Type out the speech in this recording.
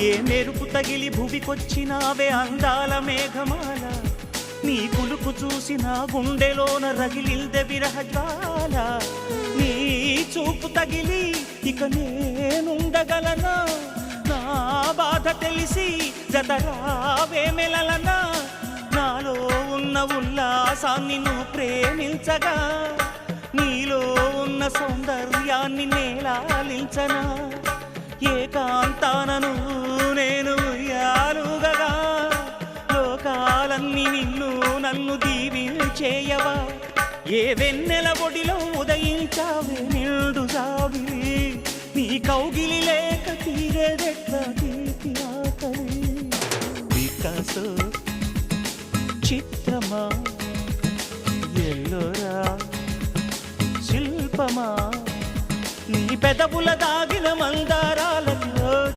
ఏ మెరుపు తగిలి భువికొచ్చినావే అందాల మేఘమాల నీ కులుకు చూసి నా గుండెలోన రగిలిల్దె విరహజ్వాల నీ చూపు తగిలి ఇక నేనుండగలనా నా బాధ తెలిసి జతరావే మెలలనా నాలో ఉన్న ఉల్లాసాన్ని నువ్వు ప్రేమించగా నీలో ఉన్న సౌందర్యాన్ని నేలాలించనా ఏకాంతానను నేను ఉయ్యాలుగగా లోకాలన్నీ నిన్ను నన్ను దీవించేయవా ఏ వెన్నెల ఒడిలో ఉదయించావే నిండు జాబిలి నీ కౌగిలి లేక తీరేదెట్లా తీపి ఆకలి వికాసో చిత్రమా ఎల్లోరా శిల్పమా నీ పెదవుల దాగిన మందారాలలో